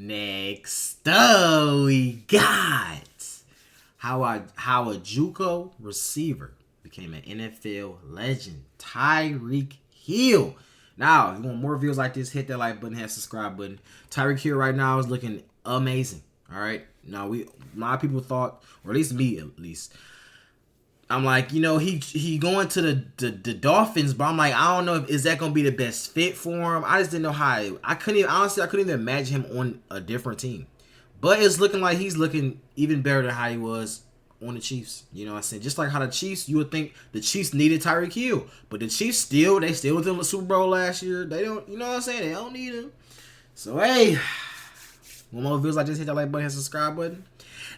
Next up, we got how a JUCO receiver became an NFL legend, Tyreek Hill. Now, if you want more videos like this, hit that like button, hit that subscribe button. Tyreek Hill right now is looking amazing. All right. Now, a lot of people thought, or at least me, I'm like, he going to the Dolphins, but I'm like, I don't know if is that gonna be the best fit for him. I just didn't know how. I couldn't even imagine him on a different team. But it's looking like he's looking even better than how he was on the Chiefs. You know what I'm saying? Just like how the Chiefs, you would think the Chiefs needed Tyreek Hill, but the Chiefs still was in the Super Bowl last year. They don't, you know what I'm saying? They don't need him. So hey, one more videos like this, hit that like button, hit subscribe button.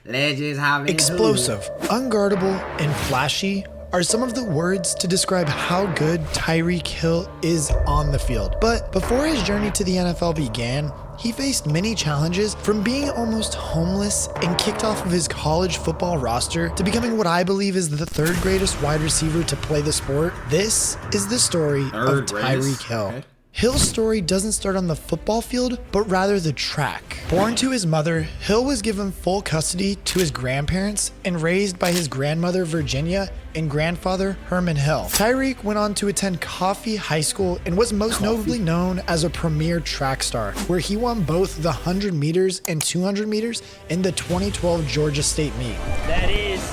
Let's just have it. Explosive, unguardable, and flashy are some of the words to describe how good Tyreek Hill is on the field. But before his journey to the NFL began, he faced many challenges, from being almost homeless and kicked off of his college football roster to becoming what I believe is the third greatest wide receiver to play the sport. This is the story of Tyreek Hill. Okay. Hill's story doesn't start on the football field, but rather the track. Born to his mother, Hill was given full custody to his grandparents and raised by his grandmother, Virginia, and grandfather, Herman Hill. Tyreek went on to attend Coffee High School and was most notably known as a premier track star, where he won both the 100 meters and 200 meters in the 2012 Georgia State meet. That is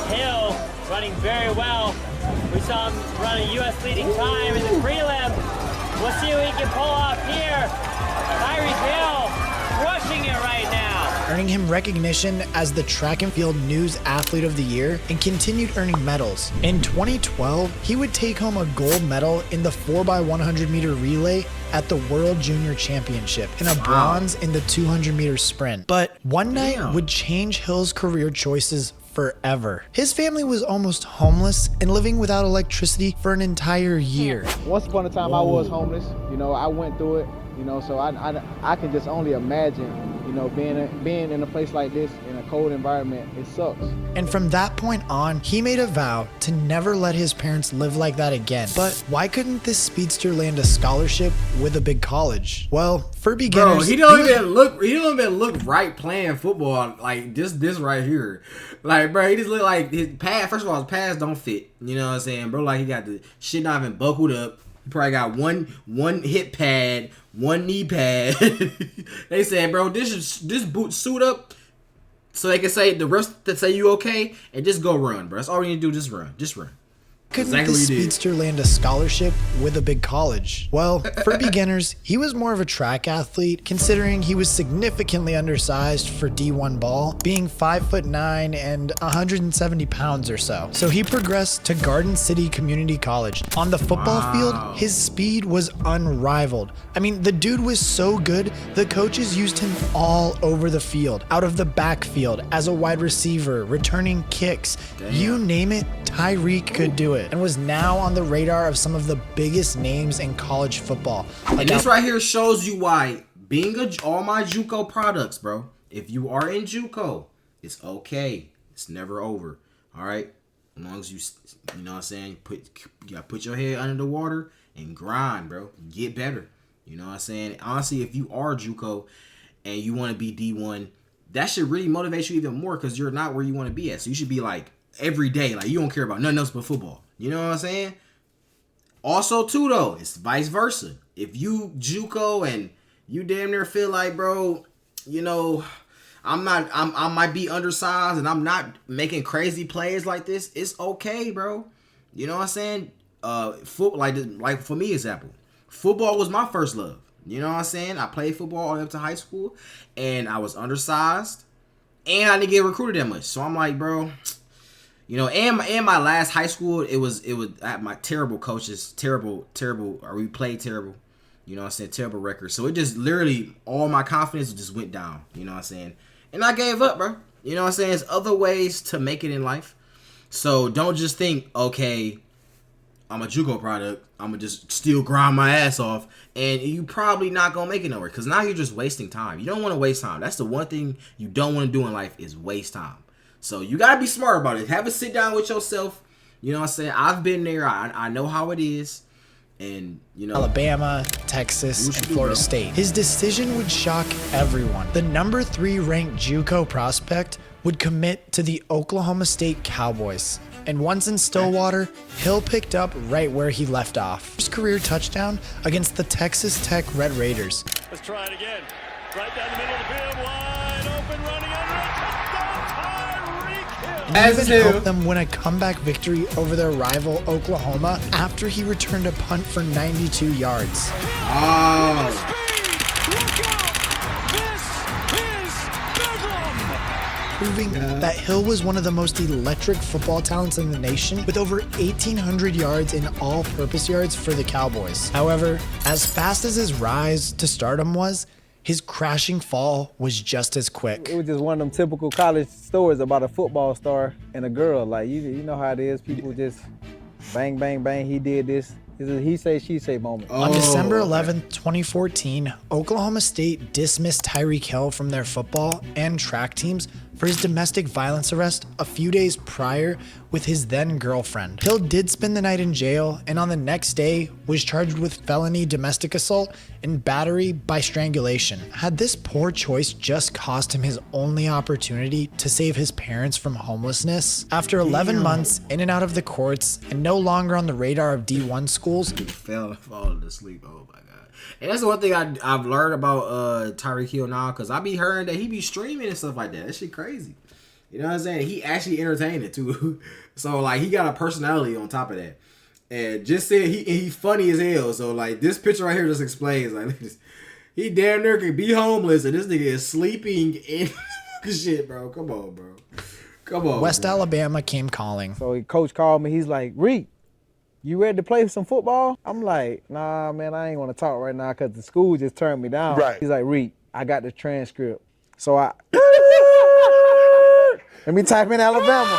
Hill running very well. We saw him run a U.S. leading time in the prelim. We'll see what he can pull off here. Tyreek Hill crushing it right now. Earning him recognition as the Track and Field News Athlete of the Year and continued earning medals. In 2012, he would take home a gold medal in the 4x100 meter relay at the World Junior Championship and a bronze in the 200 meter sprint. But one night would change Hill's career choices forever. His family was almost homeless and living without electricity for an entire year. Once upon a time, I was homeless. I went through it. So I can just only imagine, being in a place like this in a cold environment. It sucks. And from that point on, he made a vow to never let his parents live like that again. But why couldn't this speedster land a scholarship with a big college? Well, for beginners, bro, he don't even look right playing football like this right here. Like, bro, he just look like his pad. First of all, his pads don't fit. You know what I'm saying, bro? Like, he got the shit not even buckled up. He probably got one hip pad, one knee pad. They said, bro, this boot suit up so they can say the rest that say you okay and just go run, bro. That's all you need to do. Just run. Couldn't this speedster land a scholarship with a big college? Well, for beginners, he was more of a track athlete, considering he was significantly undersized for D1 ball, being 5'9" and 170 pounds or so. So he progressed to Garden City Community College. On the football field, his speed was unrivaled. I mean, the dude was so good, the coaches used him all over the field, out of the backfield, as a wide receiver, returning kicks. Damn. You name it, Tyreek could do it, and was now on the radar of some of the biggest names in college football. And this right here shows you why being all my JUCO products, bro. If you are in JUCO, it's okay. It's never over. All right, as long as you know what I'm saying, you gotta put your head under the water and grind, bro. Get better. You know what I'm saying. Honestly, if you are JUCO and you want to be D1, that should really motivate you even more because you're not where you want to be at. So you should be like every day, like you don't care about nothing else but football. You know what I'm saying? Also, too, though, it's vice versa. If you JUCO and you damn near feel like, bro, I might be undersized and I'm not making crazy plays like this, it's okay, bro. You know what I'm saying? Like for me, example, football was my first love. You know what I'm saying? I played football all the way up to high school, and I was undersized, and I didn't get recruited that much. So I'm like, bro, and my last high school, it was my terrible coaches, terrible, or we played terrible. You know what I'm saying? Terrible record. So it just literally, all my confidence just went down. You know what I'm saying? And I gave up, bro. You know what I'm saying? There's other ways to make it in life. So don't just think, okay, I'm a JUCO product, I'm going to just still grind my ass off, and you probably not going to make it nowhere, because now you're just wasting time. You don't want to waste time. That's the one thing you don't want to do in life, is waste time. So you got to be smart about it. Have a sit down with yourself. You know what I'm saying? I've been there. I know how it is. and you know, Alabama, Texas, and Florida State. His decision would shock everyone. The number 3 ranked JUCO prospect would commit to the Oklahoma State Cowboys. And once in Stillwater, Hill picked up right where he left off. His career touchdown against the Texas Tech Red Raiders. Let's try it again. Right down the middle of the field, wide open, running under it, touchdown, Tyreek Hill. And even helped them win a comeback victory over their rival Oklahoma after he returned a punt for 92 yards. Oh. Proving that Hill was one of the most electric football talents in the nation with over 1,800 yards in all-purpose yards for the Cowboys. However, as fast as his rise to stardom was, his crashing fall was just as quick. It was just one of them typical college stories about a football star and a girl. Like, you know how it is. People just bang, bang, bang, he did this. It's a he say, she say moment. On December 11th, 2014, Oklahoma State dismissed Tyreek Hill from their football and track teams for his domestic violence arrest a few days prior with his then girlfriend. Hill did spend the night in jail and on the next day was charged with felony domestic assault and battery by strangulation. Had this poor choice just cost him his only opportunity to save his parents from homelessness? After 11 months in and out of the courts and no longer on the radar of D1 schools, he falling asleep. Oh my god. And that's the one thing I've learned about Tyreek Hill now, because I be hearing that he be streaming and stuff like that. That shit crazy. You know what I'm saying? He actually entertained it too. So like he got a personality on top of that. And just said he funny as hell. So like this picture right here just explains like he damn near could be homeless and this nigga is sleeping in shit, bro. Come on, bro. Come on. West bro. Alabama came calling. So coach called me. He's like, Reek, you ready to play some football? I'm like, nah, man, I ain't want to talk right now because the school just turned me down. Right. He's like, Reek, I got the transcript. So let me type in Alabama.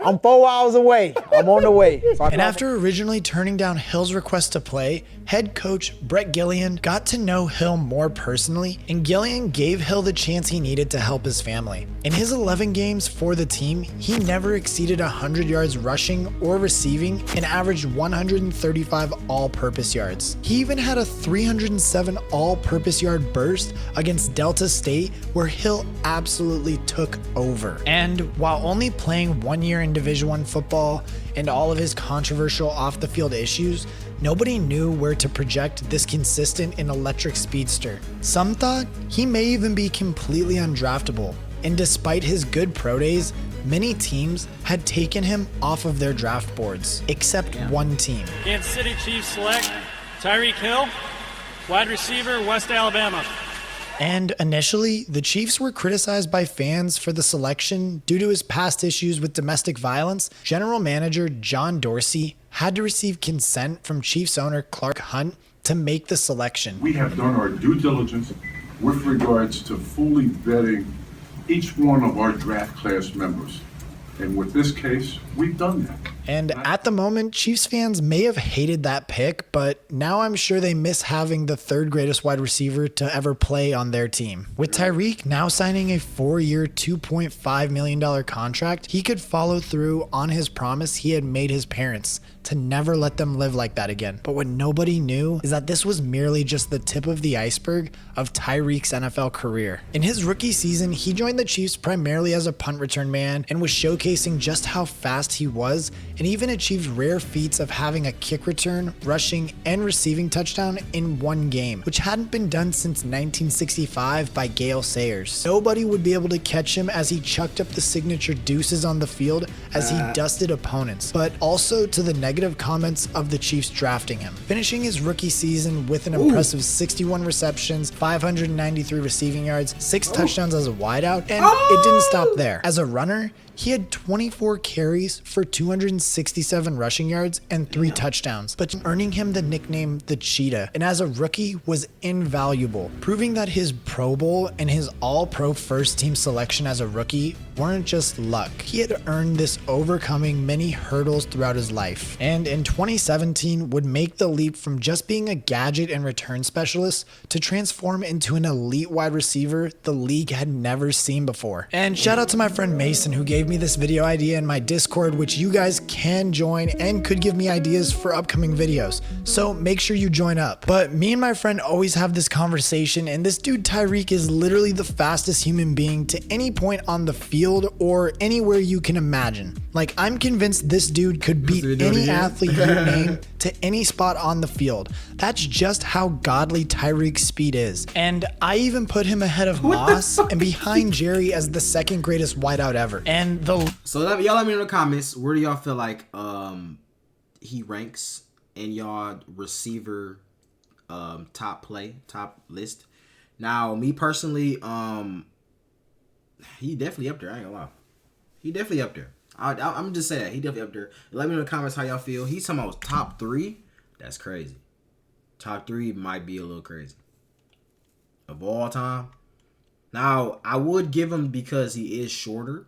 I'm 4 hours away. I'm on the way. So and after originally turning down Hill's request to play, head coach Brett Gillian got to know Hill more personally, and Gillian gave Hill the chance he needed to help his family. In his 11 games for the team, he never exceeded 100 yards rushing or receiving and averaged 135 all-purpose yards. He even had a 307 all-purpose yard burst against Delta State where Hill absolutely took over. And while only playing 1 year in Division I football and all of his controversial off-the-field issues, nobody knew where to project this consistent and electric speedster. Some thought he may even be completely undraftable, and despite his good pro days, many teams had taken him off of their draft boards, except one team. Kansas City Chiefs select Tyreek Hill, wide receiver, West Alabama. And initially, the Chiefs were criticized by fans for the selection due to his past issues with domestic violence. General manager John Dorsey had to receive consent from Chiefs owner Clark Hunt to make the selection. We have done our due diligence with regards to fully vetting each one of our draft class members. And with this case, we've done that. And at the moment, Chiefs fans may have hated that pick, but now I'm sure they miss having the third greatest wide receiver to ever play on their team. With Tyreek now signing a 4-year, $2.5 million contract, he could follow through on his promise he had made his parents to never let them live like that again. But what nobody knew is that this was merely just the tip of the iceberg of Tyreek's NFL career. In his rookie season, he joined the Chiefs primarily as a punt return man and was showcasing just how fast he was, and even achieved rare feats of having a kick return, rushing, and receiving touchdown in one game, which hadn't been done since 1965 by Gale Sayers. Nobody would be able to catch him as he chucked up the signature deuces on the field as he dusted opponents, but also to the negative comments of the Chiefs drafting him. Finishing his rookie season with an impressive 61 receptions, 593 receiving yards, 6 touchdowns as a wideout, and it didn't stop there. As a runner, he had 24 carries for 267 rushing yards and 3 touchdowns, but earning him the nickname the Cheetah, and as a rookie was invaluable, proving that his Pro Bowl and his All-Pro first team selection as a rookie weren't just luck. He had earned this overcoming many hurdles throughout his life, and in 2017 would make the leap from just being a gadget and return specialist to transform into an elite wide receiver the league had never seen before. And shout out to my friend Mason who gave me this video idea in my Discord, which you guys can join and could give me ideas for upcoming videos. So make sure you join up. But me and my friend always have this conversation, and this dude Tyreek is literally the fastest human being to any point on the field or anywhere you can imagine. Like, I'm convinced this dude could beat any athlete you name to any spot on the field. That's just how godly Tyreek's speed is. And I even put him ahead of Moss and behind Jerry as the second greatest wideout ever. And so y'all let me know in the comments, where do y'all feel like he ranks in y'all receiver top list? Now, me personally, he definitely up there. I ain't gonna lie, he definitely up there. I'm gonna just say that he definitely up there. Let me know in the comments how y'all feel. He's talking about top 3. That's crazy. Top 3 might be a little crazy of all time. Now, I would give him, because he is shorter,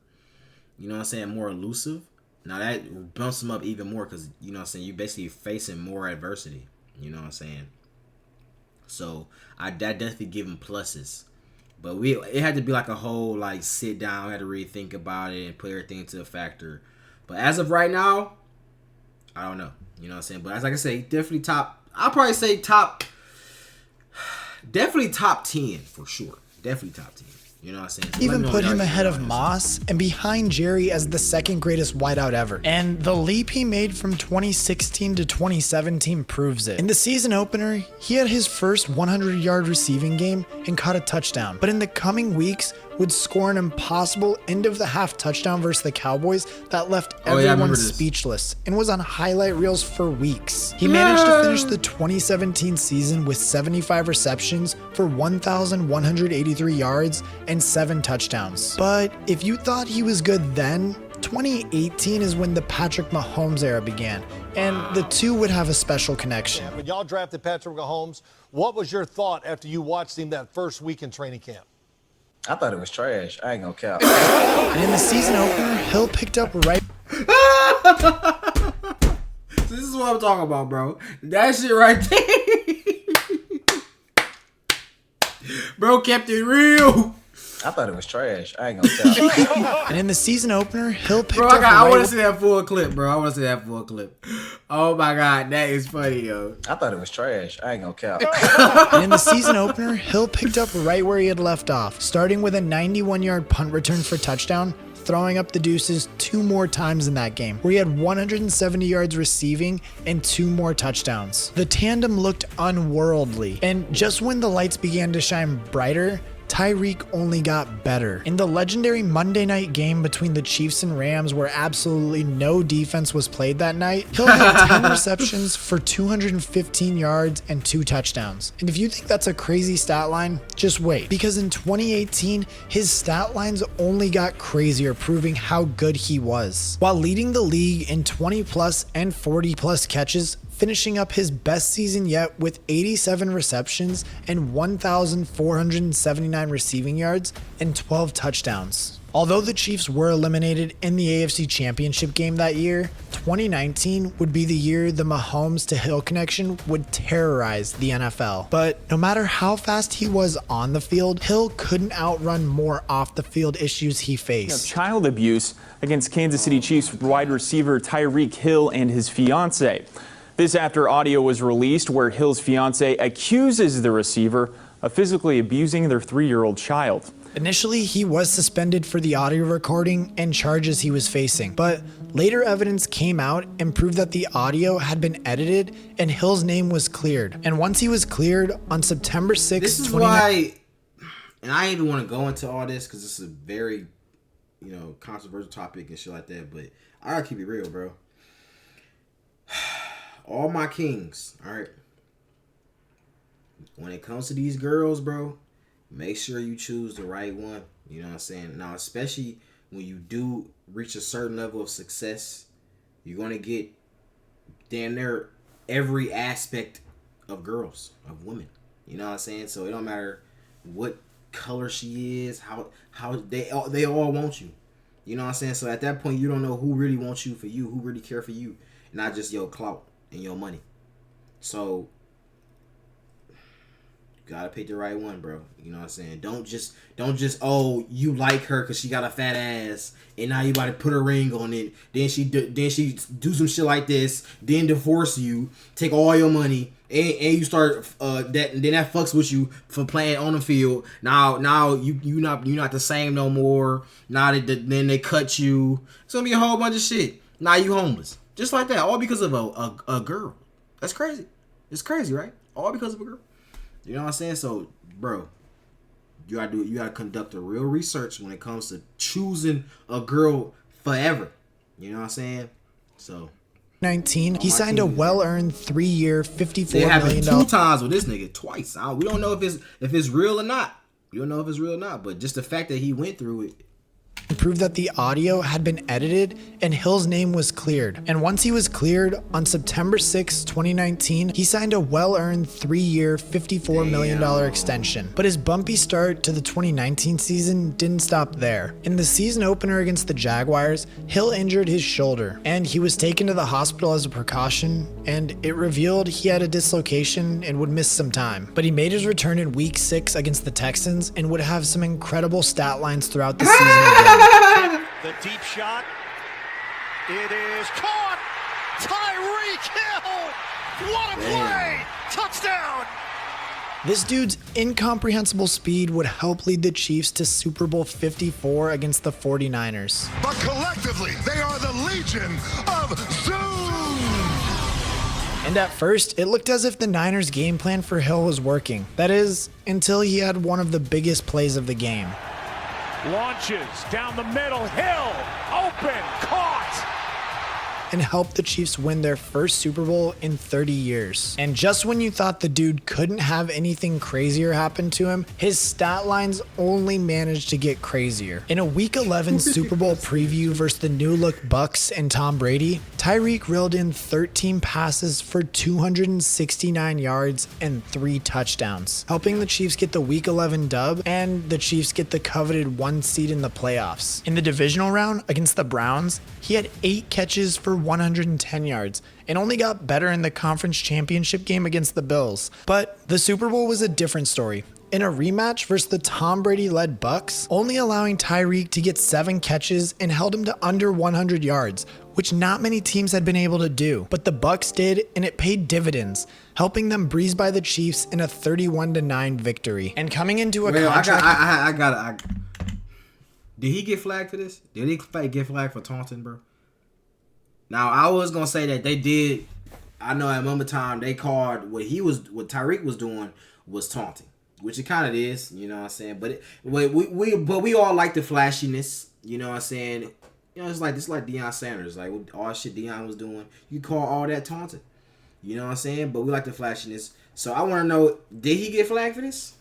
you know what I'm saying, more elusive. Now that bumps him up even more, because, you know what I'm saying, you basically facing more adversity, you know what I'm saying. So I definitely give him pluses. But it had to be like a whole like sit down, had to really think about it and put everything into a factor. But as of right now, I don't know. You know what I'm saying? But as like I say, definitely top. I'll probably say definitely top 10 for sure. Definitely top 10. You know what I'm saying? So even put him ahead of Moss and behind Jerry as the second greatest wideout ever. And the leap he made from 2016 to 2017 proves it. In the season opener, he had his first 100-yard receiving game and caught a touchdown. But in the coming weeks, would score an impossible end-of-the-half touchdown versus the Cowboys that left everyone speechless and was on highlight reels for weeks. He managed to finish the 2017 season with 75 receptions for 1,183 yards and 7 touchdowns. But if you thought he was good then, 2018 is when the Patrick Mahomes era began, and the two would have a special connection. When y'all drafted Patrick Mahomes, what was your thought after you watched him that first week in training camp? I thought it was trash. I ain't gonna cap. And in the season opener, Hill picked up right. This is what I'm talking about, bro. That shit right there. Bro kept it real. I thought it was trash. I ain't gonna cap. And in the season opener, Hill picked up. I want to see that full clip, bro. I want to see that full clip. Oh my God, that is funny, yo. I thought it was trash. I ain't gonna cap. And in the season opener, Hill picked up right where he had left off, starting with a 91-yard punt return for touchdown, throwing up the deuces 2 more times in that game, where he had 170 yards receiving and 2 more touchdowns. The tandem looked unworldly, and just when the lights began to shine brighter, Tyreek only got better. In the legendary Monday night game between the Chiefs and Rams, where absolutely no defense was played that night, Hill had 10 receptions for 215 yards and 2 touchdowns. And if you think that's a crazy stat line, just wait, because in 2018, his stat lines only got crazier, proving how good he was. While leading the league in 20 plus and 40 plus catches, finishing up his best season yet with 87 receptions and 1,479 receiving yards and 12 touchdowns. Although the Chiefs were eliminated in the AFC Championship game that year, 2019 would be the year the Mahomes to Hill connection would terrorize the NFL. But no matter how fast he was on the field, Hill couldn't outrun more off the field issues he faced. Child abuse against Kansas City Chiefs wide receiver Tyreek Hill and his fiance. This after audio was released where Hill's fiance accuses the receiver of physically abusing their 3-year-old child. Initially, he was suspended for the audio recording and charges he was facing, but later evidence came out and proved that the audio had been edited and Hill's name was cleared. And once he was cleared on September 6th, this is why, and I didn't even want to go into all this because this is a very, controversial topic and shit like that, but I gotta keep it real, bro. All my kings, all right? When it comes to these girls, bro, make sure you choose the right one. You know what I'm saying? Now, especially when you do reach a certain level of success, you're going to get damn near every aspect of girls, of women. You know what I'm saying? So it don't matter what color she is, how they all want you. You know what I'm saying? So at that point, you don't know who really wants you for you, who really care for you, not just your clout and your money. So gotta pick the right one, bro. You know what I'm saying? Don't just oh, you like her because she got a fat ass and now you about to put a ring on it. Then she do some shit like this, then divorce you, take all your money, and you start that, and then that fucks with you for playing on the field. Now you not the same no more. Now then they cut you. It's gonna be a whole bunch of shit. Now you homeless, just like that, all because of a girl. That's crazy. It's crazy, right? All because of a girl. You know what I'm saying? So, bro, you gotta conduct a real research when it comes to choosing a girl forever. You know what I'm saying? So 19, he signed a well-earned 3-year, $54 it happened million. 2 times with this nigga, twice. We don't know if it's real or not. You don't know if it's real or not, but just the fact that he went through it. Proved that the audio had been edited and Hill's name was cleared. And once he was cleared, on September 6, 2019, he signed a well-earned 3-year, $54 million extension. But his bumpy start to the 2019 season didn't stop there. In the season opener against the Jaguars, Hill injured his shoulder, and he was taken to the hospital as a precaution, and it revealed he had a dislocation and would miss some time. But he made his return in Week 6 against the Texans and would have some incredible stat lines throughout the season again. The deep shot. It is caught. Tyreek Hill. What a play. Touchdown. This dude's incomprehensible speed would help lead the Chiefs to Super Bowl 54 against the 49ers. But collectively, they are the Legion of Zoom. And at first, it looked as if the Niners' game plan for Hill was working. That is, until he had one of the biggest plays of the game. Launches down the middle. Hill open. Caught. And helped the Chiefs win their first Super Bowl in 30 years. And just when you thought the dude couldn't have anything crazier happen to him, his stat lines only managed to get crazier. In a Week 11 Super Bowl preview versus the new-look Bucks and Tom Brady, Tyreek reeled in 13 passes for 269 yards and 3 touchdowns, helping the Chiefs get the Week 11 dub and the Chiefs get the coveted 1 seed in the playoffs. In the divisional round against the Browns, he had 8 catches for 110 yards and only got better in the conference championship game against the Bills. But the Super Bowl was a different story. In a rematch versus the Tom Brady-led Bucks, only allowing Tyreek to get 7 catches and held him to under 100 yards, which not many teams had been able to do. But the Bucks did, and it paid dividends, helping them breeze by the Chiefs in a 31-9 victory. And coming into a contract... Did he get flagged for this? Did he get flagged for taunting, bro? Now, I was going to say that they did. I know at a moment of time, they called what Tyreek was doing was taunting, which it kind of is, you know what I'm saying? But we all like the flashiness, you know what I'm saying? You know, it's like Deion Sanders, like all shit Deion was doing. You call all that taunting, you know what I'm saying? But we like the flashiness. So I want to know, did he get flagged for this?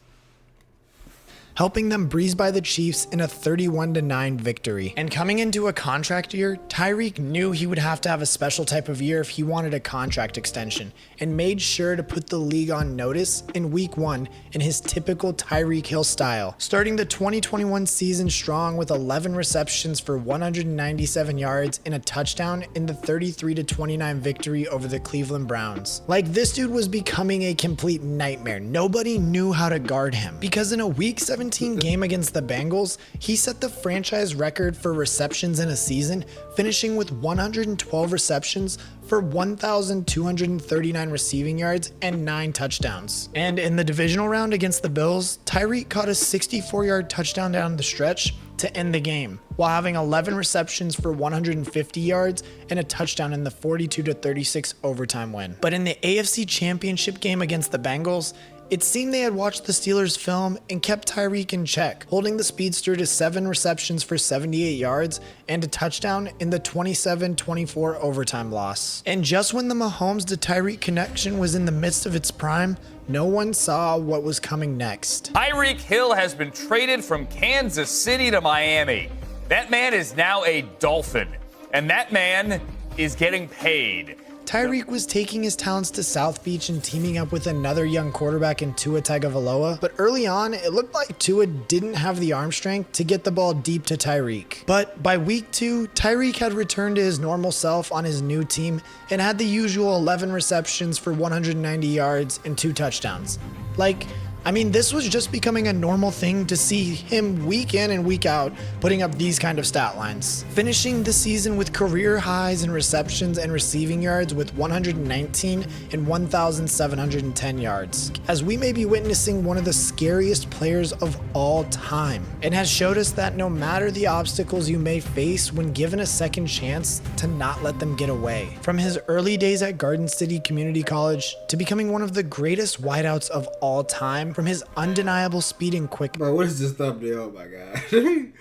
Helping them breeze by the Chiefs in a 31-9 victory. And coming into a contract year, Tyreek knew he would have to have a special type of year if he wanted a contract extension, and made sure to put the league on notice in Week 1 in his typical Tyreek Hill style, starting the 2021 season strong with 11 receptions for 197 yards and a touchdown in the 33-29 victory over the Cleveland Browns. Like, this dude was becoming a complete nightmare. Nobody knew how to guard him, because in a Week 17 game against the Bengals, he set the franchise record for receptions in a season, finishing with 112 receptions for 1,239 receiving yards and 9 touchdowns. And in the divisional round against the Bills, Tyreek caught a 64-yard touchdown down the stretch to end the game, while having 11 receptions for 150 yards and a touchdown in the 42-36 overtime win. But in the AFC Championship game against the Bengals, it seemed they had watched the Steelers' film and kept Tyreek in check, holding the speedster to 7 receptions for 78 yards and a touchdown in the 27-24 overtime loss. And just when the Mahomes to Tyreek connection was in the midst of its prime, no one saw what was coming next. Tyreek Hill has been traded from Kansas City to Miami. That man is now a Dolphin, and that man is getting paid. Tyreek was taking his talents to South Beach and teaming up with another young quarterback in Tua Tagovailoa, but early on, it looked like Tua didn't have the arm strength to get the ball deep to Tyreek. But by week 2, Tyreek had returned to his normal self on his new team and had the usual 11 receptions for 190 yards and 2 touchdowns. Like, I mean, this was just becoming a normal thing to see him week in and week out putting up these kind of stat lines. Finishing the season with career highs in receptions and receiving yards with 119 and 1,710 yards, as we may be witnessing one of the scariest players of all time, and has showed us that no matter the obstacles you may face when given a second chance, to not let them get away. From his early days at Garden City Community College to becoming one of the greatest wideouts of all time, from his undeniable speed and quick. Bro, what is this thumbnail? Oh my god.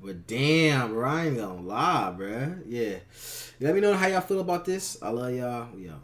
But damn, bro, I ain't gonna lie, bro. Yeah. Let me know how y'all feel about this. I love y'all. Yeah.